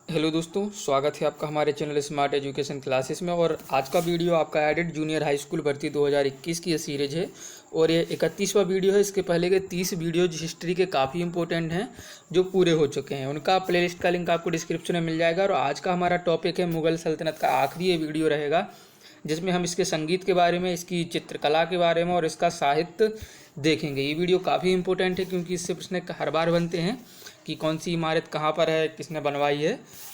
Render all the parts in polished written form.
Hello दोस्तों, स्वागत है आपका हमारे चैनल स्मार्ट एजुकेशन क्लासेस में। और आज का वीडियो आपका एडेड जूनियर हाई स्कूल भर्ती 2021 की ये सीरीज है और ये 31वां वीडियो है। इसके पहले के 30 वीडियो हिस्ट्री के काफ़ी इंपॉर्टेंट हैं जो पूरे हो चुके हैं। उनका प्लेलिस्ट का लिंक आपको डिस्क्रिप्शन में मिल जाएगा। और आज का हमारा टॉपिक है मुग़ल सल्तनत का आखिरी ये वीडियो रहेगा, जिसमें हम इसके संगीत के बारे में, इसकी चित्रकला के बारे में और इसका साहित्य देखेंगे। ये वीडियो काफ़ी इंपॉर्टेंट है क्योंकि इससे प्रश्न हर बार बनते हैं कि कौन सी इमारत कहाँ पर है, किसने बनवाई है।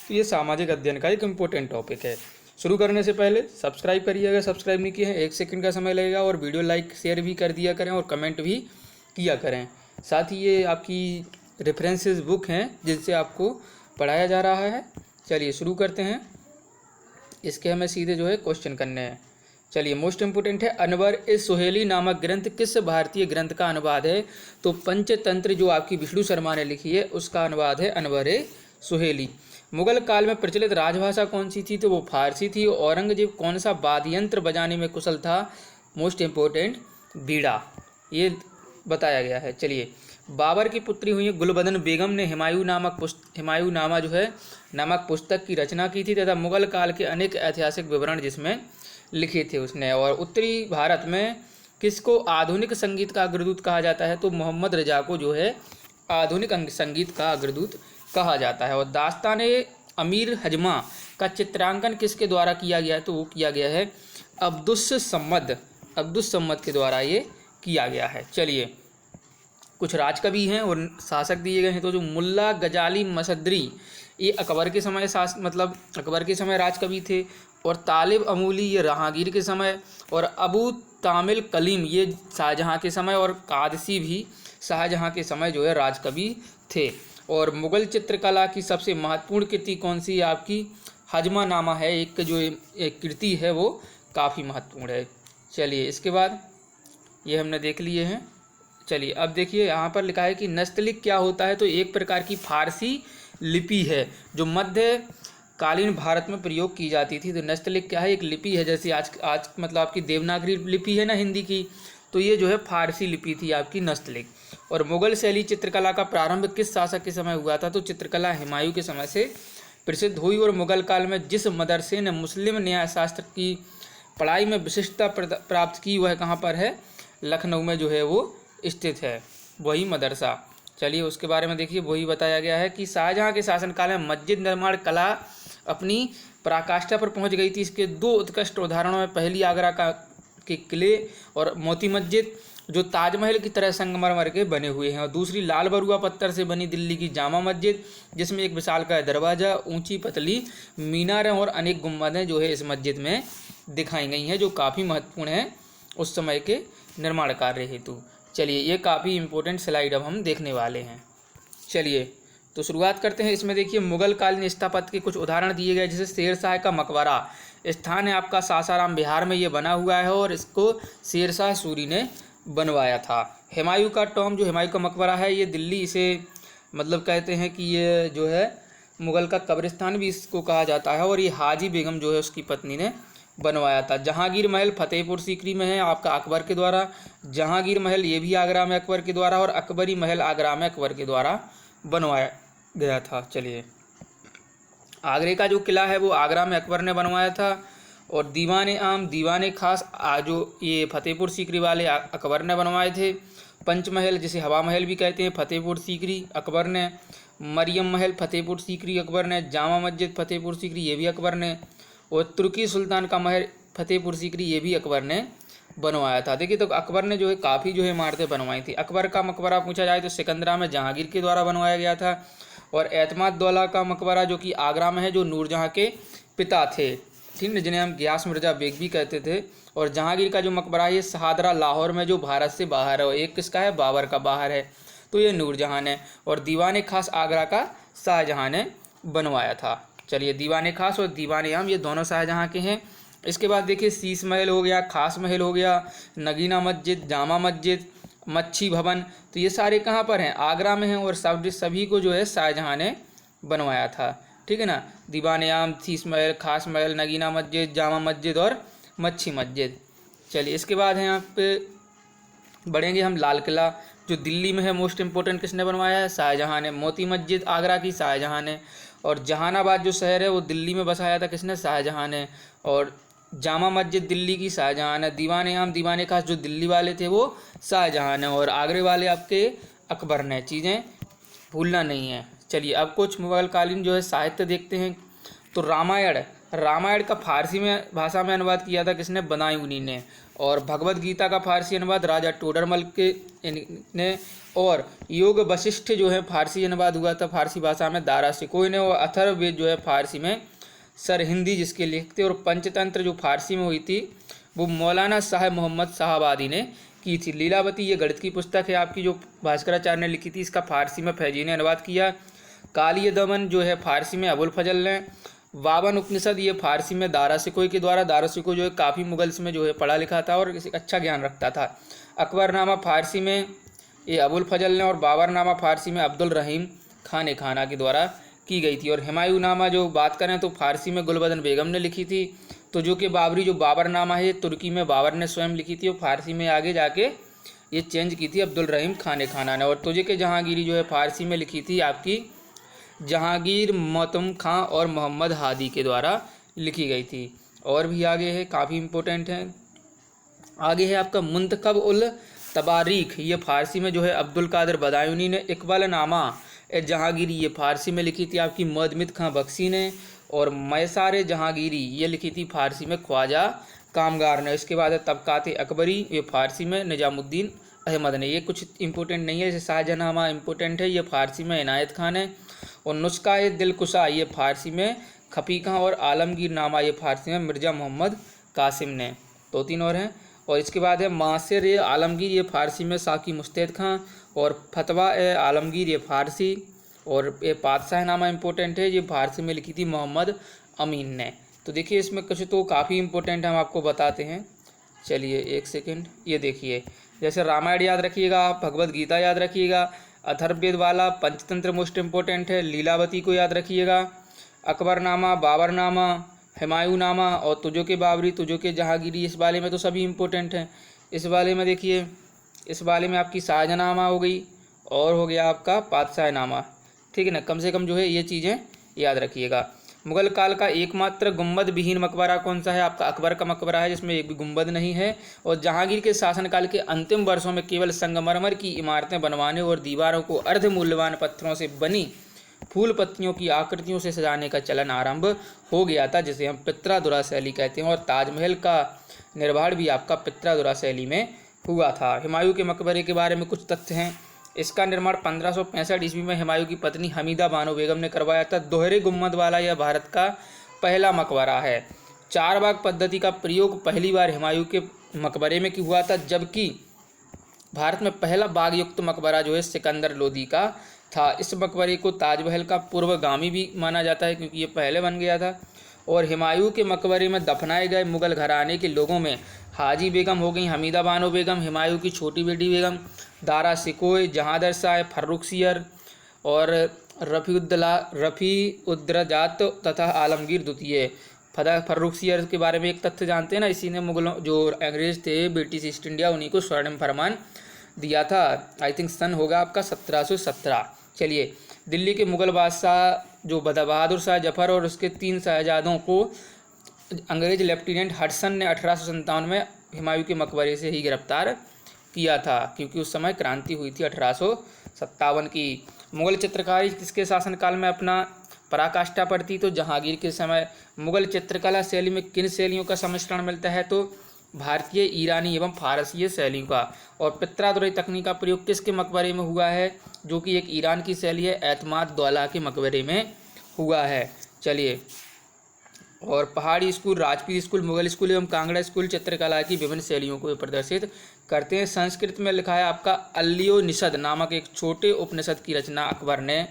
तो ये सामाजिक अध्ययन का एक इम्पोर्टेंट टॉपिक है। शुरू करने से पहले सब्सक्राइब करिए अगर सब्सक्राइब नहीं किए हैं, 1 सेकंड का समय लगेगा। और वीडियो लाइक शेयर भी कर दिया करें और कमेंट भी किया करें। साथ ही ये आपकी रेफरेंसेस बुक हैं जिनसे आपको पढ़ाया जा रहा है। चलिए शुरू करते हैं। इसके हमें सीधे जो है क्वेश्चन करने हैं। चलिए, मोस्ट इम्पोर्टेंट है, अनवर ए सुहेली नामक ग्रंथ किस भारतीय ग्रंथ का अनुवाद है? तो पंचतंत्र जो आपकी विष्णु शर्मा ने लिखी है उसका अनुवाद है अनवर ए सुहेली। मुगल काल में प्रचलित राजभाषा कौन सी थी? तो वो फारसी थी। औरंगजेब कौन सा वाद्य यंत्र बजाने में कुशल था? मोस्ट इम्पोर्टेंट, बीड़ा, ये बताया गया है। चलिए, बाबर की पुत्री हुई गुलबदन बेगम ने हिमायूनामा जो है नामक पुस्तक की रचना की थी तथा मुगल काल के अनेक ऐतिहासिक विवरण जिसमें लिखे थे उसने। और उत्तरी भारत में किसको आधुनिक संगीत का अग्रदूत कहा जाता है? तो मोहम्मद रजा को जो है आधुनिक संगीत का अग्रदूत कहा जाता है। और दास्ताने अमीर हजमा का चित्रांकन किसके द्वारा किया गया है? तो वो किया गया है अब्दुस सम्मद के द्वारा ये किया गया है। चलिए, कुछ राजकवि हैं और शासक दिए गए हैं। तो जो मुल्ला गजाली मसदरी, ये अकबर के समय अकबर के समय राजकवि थे। और तालिब अमूली, ये जहांगीर के समय। और अबू तामिल कलीम, ये शाहजहां के समय। और कादसी भी शाहजहां के समय जो है राजकवि थे। और मुग़ल चित्रकला की सबसे महत्वपूर्ण कृति कौन सी है? आपकी हजमा नामा है एक जो एक कृति है, वो काफ़ी महत्वपूर्ण है। चलिए, इसके बाद ये हमने देख लिए हैं। चलिए, अब देखिए यहाँ पर लिखा है कि नस्तलिक क्या होता है? तो एक प्रकार की फारसी लिपि है जो मध्यकालीन भारत में प्रयोग की जाती थी। तो नस्तलिक क्या है? एक लिपि है, जैसे आज आपकी देवनागरी लिपि है ना हिंदी की, तो ये जो है फारसी लिपि थी आपकी नस्तलिक। और मुग़ल शैली चित्रकला का प्रारंभ किस शासक के समय हुआ था? तो चित्रकला हुमायूं के समय से प्रसिद्ध हुई। और मुग़ल काल में जिस मदरसे ने मुस्लिम न्यायशास्त्र की पढ़ाई में विशिष्टता प्राप्त की वह कहाँ पर है? लखनऊ में जो है वो स्थित है वही मदरसा। चलिए, उसके बारे में देखिए, वही बताया गया है कि शाहजहां के शासनकाल में मस्जिद निर्माण कला अपनी पराकाष्ठा पर पहुंच गई थी। इसके 2 उत्कृष्ट उदाहरणों में पहली आगरा के किले और मोती मस्जिद जो ताजमहल की तरह संगमरमर के बने हुए हैं। और दूसरी लाल बरुआ पत्थर से बनी दिल्ली की जामा मस्जिद, जिसमें एक विशालकाय दरवाज़ा, ऊंची पतली मीनारें और अनेक गुंबदें जो है इस मस्जिद में दिखाई गई हैं, जो काफ़ी महत्वपूर्ण है उस समय के निर्माण कार्य हेतु। चलिए, ये काफ़ी इंपॉर्टेंट स्लाइड अब हम देखने वाले हैं। चलिए, तो शुरुआत करते हैं। इसमें देखिए, मुग़ल कालीन स्थापत्य के कुछ उदाहरण दिए गए, जैसे शेरशाह का मकबरा स्थान है आपका सासाराम बिहार में ये बना हुआ है और इसको शेरशाह सूरी ने बनवाया था। हुमायूं का टॉम, जो हुमायूं का मकबरा है, ये दिल्ली, इसे कहते हैं कि ये जो है मुग़ल का कब्रिस्तान भी इसको कहा जाता है। और ये हाजी बेगम जो है उसकी पत्नी ने बनवाया था। जहांगीर महल फतेहपुर सीकरी में है आपका अकबर के द्वारा। जहांगीर महल ये भी आगरा में अकबर के द्वारा। और अकबरी महल आगरा में अकबर के द्वारा बनवाया गया था। चलिए, आगरे का जो किला है वो आगरा में अकबर ने बनवाया था। और दीवाने खास जो ये फतेहपुर सीकरी वाले अकबर ने बनवाए थे। पंचमहल, जिसे हवा महल भी कहते हैं, फतेहपुर सीकरी अकबर ने। मरियम महल फतेहपुर सीकरी अकबर ने। जामा मस्जिद फतेहपुर सीकरी ये भी अकबर ने। और तुर्की सुल्तान का महल फतेहपुर सीकरी ये भी अकबर ने बनवाया था। देखिए, तो अकबर ने जो है काफ़ी जो है इमारतें बनवाई थी। अकबर का मकबरा पूछा जाए तो सिकंदरा में जहांगीर के द्वारा बनवाया गया था। और एतमाद-दौला का मकबरा जो कि आगरा में है, जो नूरजहाँ के पिता थे, ठीक है, जिन्हें हम गियास मिर्जा बेग भी कहते थे। और जहांगीर का जो मकबरा है ये शहादरा लाहौर में जो भारत से बाहर है, और एक किसका है? बाबर का बाहर है, तो ये नूरजहाँ ने। और दीवाने खास आगरा का शाहजहाँ ने बनवाया था। चलिए, दीवाने खास और दीवाने आम ये दोनों शाहजहाँ के हैं। इसके बाद देखिए, शीश महल हो गया, खास महल हो गया, नगीना मस्जिद, जामा मस्जिद, मच्छी भवन, तो ये सारे कहाँ पर हैं? आगरा में हैं। और सभी को जो है शाहजहाँ ने बनवाया था, ठीक है ना। दीवाने आम, शीश महल, खास महल, नगीना मस्जिद, जामा मस्जिद और मच्छी मस्जिद। चलिए, इसके बाद है यहाँ पे बढ़ेंगे हम लाल किला, जो दिल्ली में है। मोस्ट इम्पोर्टेंट किसने बनवाया है? शाहजहाँ ने। मोती मस्जिद आगरा की शाहजहाँ ने। और जहानाबाद जो शहर है वो दिल्ली में बसाया था किसने, शाहजहाँ ने। और जामा मस्जिद दिल्ली की शाहजहाँ ने। दीवाने आम दीवाने खास जो दिल्ली वाले थे वो शाहजहाँ ने, और आगरे वाले आपके अकबर ने। चीज़ें भूलना नहीं है। चलिए अब कुछ मुगल कालीन जो है साहित्य देखते हैं। तो रामायण का फारसी में भाषा में अनुवाद किया था किसने, बदायूनी ने। और भगवत गीता का फारसी अनुवाद राजा टोडरमल के ने। और योग वशिष्ठ जो है फारसी अनुवाद हुआ था फारसी भाषा में दारा शिकोह ने। और अथर्ववेद जो है फारसी में सरहिंदी जिसके लिखते। और पंचतंत्र जो फारसी में हुई थी वो मौलाना साहब मोहम्मद साहबादी ने की थी। लीलावती ये गणित की पुस्तक है आपकी जो भास्कराचार्य ने लिखी थी, इसका फारसी में फैजी ने अनुवाद किया। कालिय दमन जो है फारसी में अबुल फजल ने। वावन उपनिषद ये फारसी में दारा शिकोह के द्वारा। दारा शिकोह जो है काफ़ी मुगल्स में जो है पढ़ा लिखा था और अच्छा ज्ञान रखता था। अकबरनामा फारसी में ये अबुल फजल ने। और बाबरनामा फारसी में अब्दुल रहीम खान खाना के द्वारा की गई थी। और हुमायूंनामा जो बात करें तो फारसी में गुलबदन बेगम ने लिखी थी। तो जो कि बाबरी जो बाबरनामा है तुर्की में बाबर ने स्वयं लिखी थी और फारसी में आगे जाके ये चेंज की थी अब्दुल रहीम खाना ने। और तुझे के जहांगीरी जो है फारसी में लिखी थी आपकी जहांगीर मोहतम खां और मोहम्मद हादी के द्वारा लिखी गई थी। और भी आगे है, काफ़ी इम्पोर्टेंट है। आगे है आपका मुंतखब उल तबारीख, ये फारसी में जो है अब्दुल कादिर बदायूनी ने। इकबाल नामा जहांगीरी ये फारसी में लिखी थी आपकी मदमित खां बख्शी ने। और मैसार जहांगीरी ये लिखी थी फारसी में ख्वाजा कामगार ने। इसके बाद है तबकात अकबरी, ये फारसी में निजामुद्दीन अहमद ने। ये कुछ इंपॉर्टेंट नहीं है, जैसे शाहजहानामा इंपॉर्टेंट है, ये फारसी में इनायत खान है। और नुस्खा दिलकुशा ये फारसी में खफी खां। और आलमगीर नामा ये फारसी में मिर्ज़ा मोहम्मद कासिम ने। 2-3 और हैं। और इसके बाद है मासिर आलमगीर ये फारसी में साकी मुस्तैद खां। और फतवा आलमगीर ये फारसी। और ये पातशाह नामा इम्पोर्टेंट है, ये फारसी में लिखी थी मोहम्मद अमीन ने। तो देखिए इसमें कुछ तो काफ़ी इम्पोर्टेंट हम आपको बताते हैं। चलिए एक सेकंड, ये देखिए जैसे रामायण याद रखिएगा, भगवत गीता याद रखिएगा, अथर्ववेद वाला पंचतंत्र मोस्ट इम्पोर्टेंट है, लीलावती को याद रखिएगा, अकबरनामा, बाबरनामा, हुमायूंनामा और तुझो के बाबरी, तुझो के जहांगीरी, इस वाले में तो सभी इम्पोर्टेंट हैं। इस वाले में देखिए, इस वाले में आपकी शाहजहानामा हो गई और हो गया आपका पातशाहनामा, ठीक है ना। कम से कम जो है ये चीज़ें याद रखिएगा। मुगल काल का एकमात्र गुंबद विहीन मकबरा कौन सा है, आपका अकबर का मकबरा है जिसमें एक भी गुंबद नहीं है। और जहांगीर के शासनकाल के अंतिम वर्षों में केवल संगमरमर की इमारतें बनवाने और दीवारों को अर्ध मूल्यवान पत्थरों से बनी फूल पत्तियों की आकृतियों से सजाने का चलन आरंभ हो गया था, जिसे हम पित्रादुरा शैली कहते हैं। और ताजमहल का निर्माण भी आपका पित्रादुरा शैली में हुआ था। हुमायूं के मकबरे के बारे में कुछ तथ्य हैं। इसका निर्माण 1565 ईस्वी में हुमायूं की पत्नी हमीदा बानो बेगम ने करवाया था। दोहरे गुम्मद वाला यह भारत का पहला मकबरा है। 4 बाग पद्धति का प्रयोग पहली बार हुमायूं के मकबरे में हुआ था, जबकि भारत में पहला बाग युक्त मकबरा जो है सिकंदर लोदी का था। इस मकबरे को ताजमहल का पूर्वगामी भी माना जाता है क्योंकि ये पहले बन गया था। और हुमायूं के मकबरे में दफनाए गए मुगल घराने के लोगों में हाजी बेगम हो गई, हमीदा बानो बेगम, हुमायूं की छोटी बेटी बेगम, दारा शिकोह, जहांदर शाह, फर्रुखसियर और रफ़ी उद्दरजात तथा आलमगीर द्वितीय। फर्रुखसियर के बारे में एक तथ्य जानते हैं ना, इसी ने मुगलों जो अंग्रेज थे ब्रिटिश ईस्ट इंडिया उन्हीं को स्वर्णिम फरमान दिया था। आई थिंक सन होगा आपका 1717। चलिए दिल्ली के मुगल बादशाह जो बहादुर शाह जफर और उसके 3 शहजादों को अंग्रेज लेफ्टिनेंट हडसन ने 1857 में हुमायूं के मकबरे से ही गिरफ्तार किया था, क्योंकि उस समय क्रांति हुई थी 1857 की। मुगल चित्रकारी किसके शासनकाल में अपना पराकाष्ठा पर थी, तो जहांगीर के समय। मुगल चित्रकला शैली में किन शैलियों का सम्मिश्रण मिलता है, तो भारतीय, ईरानी एवं फारसीय शैलियों का। और पित्रादुराई तकनीक का प्रयोग किसके मकबरे में हुआ है, जो कि एक ईरान की शैली है, एतमाद दौला के मकबरे में हुआ है। चलिए, और पहाड़ी school, Rajput school, Mughal school एवं कांगड़ा स्कूल चित्रकला की विभिन्न शैलियों को प्रदर्शित करते हैं। संस्कृत में लिखा है आपका अल्योनिषद नामक एक छोटे उपनिषद की रचना अकबर ने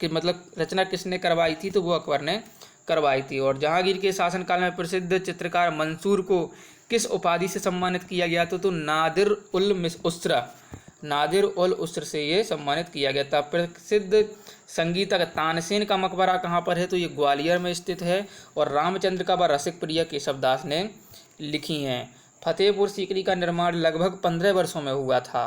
मतलब रचना किसने करवाई थी, तो वो अकबर ने करवाई थी। और जहांगीर के शासनकाल में प्रसिद्ध चित्रकार मंसूर को किस उपाधि से सम्मानित किया गया था, तो नादिर उल उसर से ये सम्मानित किया गया था। प्रसिद्ध संगीतक तानसेन का मकबरा कहाँ पर है, तो ये ग्वालियर में स्थित है। और रामचंद्र का व रसिक प्रिया केशवदास ने लिखी हैं। फतेहपुर सीकरी का निर्माण लगभग 15 वर्षों में हुआ था।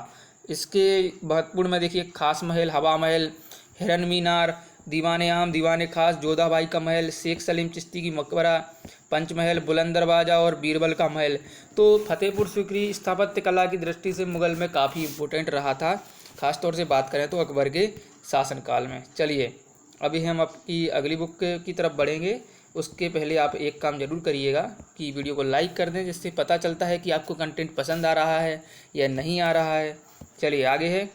इसके महत्वपूर्ण में देखिए खास महल, हवा महल, हिरन मीनार, दीवाने आम, दीवाने खास, जोधा भाई का महल, शेख सलीम चिश्ती की मकबरा, पंचमहल, बुलंद दरवाजा और बीरबल का महल। तो फतेहपुर सीकरी स्थापत्य कला की दृष्टि से मुगल में काफ़ी इम्पोर्टेंट रहा था, खास तौर से बात करें तो अकबर के शासनकाल में। चलिए अभी हम आपकी अगली बुक की तरफ बढ़ेंगे, उसके पहले आप एक काम ज़रूर करिएगा कि वीडियो को लाइक कर दें, जिससे पता चलता है कि आपको कंटेंट पसंद आ रहा है या नहीं आ रहा है। चलिए आगे है,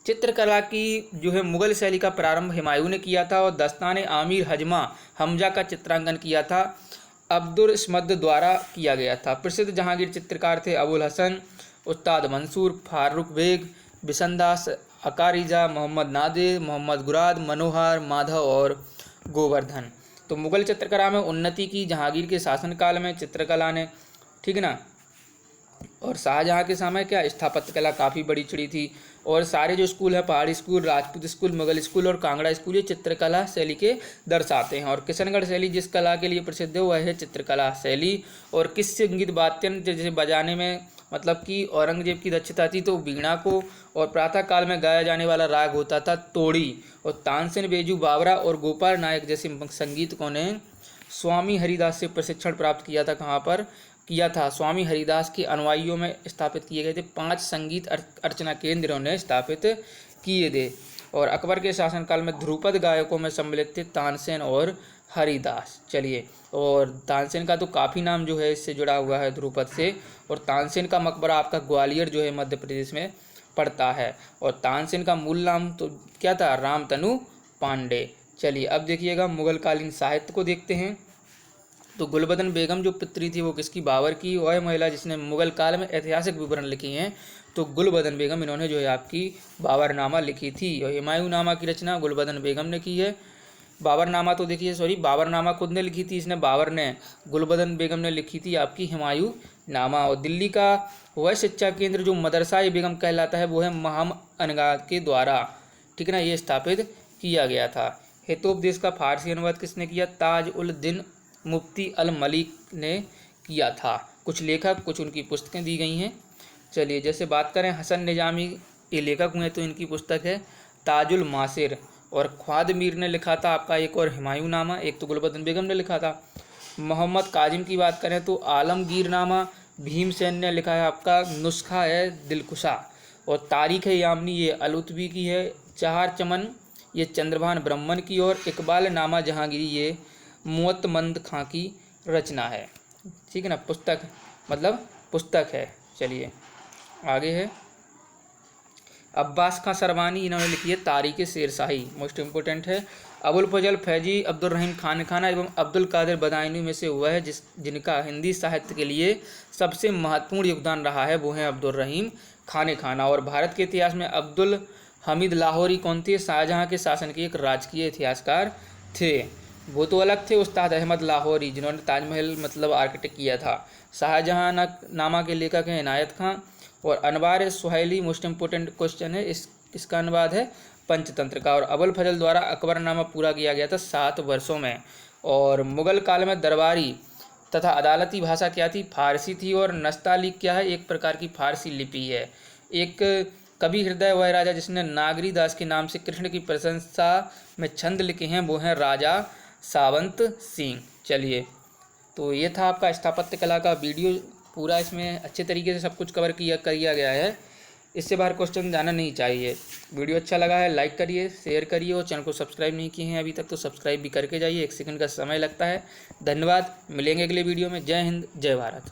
चित्रकला की जो है मुगल शैली का प्रारंभ हुमायूं ने किया था और दस्ताने आमिर हजमा हमजा का चित्रांकन किया था अब्दुल समद द्वारा किया गया था। प्रसिद्ध जहांगीर चित्रकार थे अबुल हसन, उस्ताद मंसूर, फारूक बेग, बिसनदास अकारिजा, मोहम्मद नादिर, मोहम्मद गुराद, मनोहर, माधव और गोवर्धन। तो मुगल चित्रकला में उन्नति की जहांगीर के शासनकाल में चित्रकला ने, ठीक है ना। और शाहजहाँ के समय क्या स्थापत्य कला काफ़ी बड़ी चढ़ी थी। और सारे जो स्कूल है, पहाड़ी school, Rajput school, Mughal school और कांगड़ा स्कूल, ये चित्रकला शैली के दर्शाते हैं। और किशनगढ़ शैली जिस कला के लिए प्रसिद्ध है वह है चित्रकला शैली। और किस संगीत वाद्य जैसे बजाने में मतलब कि औरंगजेब की दक्षता थी तो वीणा को, और प्रातः काल में गाया जाने वाला राग होता था तोड़ी। और तानसेन, बेजू बावरा और गोपाल नायक जैसे संगीतकों ने स्वामी हरिदास से प्रशिक्षण प्राप्त किया था। कहाँ पर किया था? स्वामी हरिदास के अनुयायियों में स्थापित किए गए थे। 5 संगीत अर्चना केंद्र उन्हें स्थापित किए थे। और अकबर के शासनकाल में ध्रुपद गायकों में सम्मिलित थे तानसेन और हरिदास। चलिए, और तानसेन का तो काफ़ी नाम जो है इससे जुड़ा हुआ है ध्रुपद से। और तानसेन का मकबरा आपका ग्वालियर जो है मध्य प्रदेश में पड़ता है। और तानसेन का मूल नाम तो क्या था? रामतनु पांडे। चलिए अब देखिएगा मुगलकालीन साहित्य को देखते हैं। तो गुलबदन बेगम जो पुत्री थी वो किसकी? बाबर की। वह महिला जिसने मुगल काल में ऐतिहासिक विवरण लिखे हैं तो गुलबदन बेगम, इन्होंने जो है आपकी बाबरनामा लिखी थी। और हुमायूंनामा की रचना गुलबदन बेगम ने की है। बाबरनामा तो देखिए, सॉरी, बाबरनामा खुद ने लिखी थी, इसने बाबर ने, गुलबदन बेगम ने लिखी थी आपकी हुमायूंनामा। और दिल्ली का वह शिक्षा केंद्र जो मदरसा बेगम कहलाता है वो है मोहम्मद अनगा के द्वारा, ठीक है ना, ये स्थापित किया गया था। हितोपदेश का फारसी अनुवाद किसने किया? ताज उल दिन मुफ्ती अल मलिक ने किया था। कुछ लेखक, कुछ उनकी पुस्तकें दी गई हैं। चलिए जैसे बात करें हसन निजामी, ये लेखक हुए तो इनकी पुस्तक है ताजुल मासिर। और ख्वाद मीर ने लिखा था आपका एक और हुमायूंनामा, एक तो गुलबदन बेगम ने लिखा था। मोहम्मद काजिम की बात करें तो आलमगीरनामा, भीमसेन ने लिखा है आपका नुस्खा है दिलकुशा। और तारीख यामनी ये अलुतबी की है। चार चमन ये चंद्रभान ब्रह्मन की। और इकबाल नामा जहांगीरी ये मुअत्तमंद खां की रचना है, ठीक है ना, पुस्तक मतलब पुस्तक है। चलिए आगे है, अब्बास खां सरवानी, इन्होंने लिखी है तारीख़ शेरशाही, मोस्ट इम्पोर्टेंट है। अबुल फजल फैजी, अब्दुल रहीम खान खाना एवं अब्दुल कादिर बदायूनी में से वह है जिनका हिंदी साहित्य के लिए सबसे महत्वपूर्ण योगदान रहा है, वो हैं अब्दुल रहीम खान खाना। और भारत के इतिहास में अब्दुल हमीद लाहौरी कौन थे? शाहजहाँ के शासन के एक राजकीय इतिहासकार थे। वो तो अलग थे, उस्ताद अहमद लाहौरी जिन्होंने ताजमहल मतलब आर्किटेक्ट किया था। शाहजहाँ नामा के लेखक हैं इनायत खां। और अनवार सुहैली, मोस्ट इम्पोर्टेंट क्वेश्चन है, इसका अनुवाद है पंचतंत्र का। और अबुल फजल द्वारा अकबरनामा पूरा किया गया था 7 वर्षों में। और मुगल काल में दरबारी तथा अदालती भाषा क्या थी? फारसी थी। और नस्तालीक क्या है? एक प्रकार की फारसी लिपि है। एक कवि हृदय वह राजा जिसने नागरी दास के नाम से कृष्ण की प्रशंसा में छंद लिखे हैं, वो हैं राजा सावंत सिंह। चलिए, तो ये था आपका स्थापत्य कला का वीडियो पूरा, इसमें अच्छे तरीके से सब कुछ कवर किया गया है। इससे बाहर क्वेश्चन जाना नहीं चाहिए। वीडियो अच्छा लगा है लाइक करिए, शेयर करिए, और चैनल को सब्सक्राइब नहीं किए हैं अभी तक तो सब्सक्राइब भी करके जाइए, 1 सेकंड का समय लगता है। धन्यवाद, मिलेंगे अगले वीडियो में। जय हिंद, जय भारत।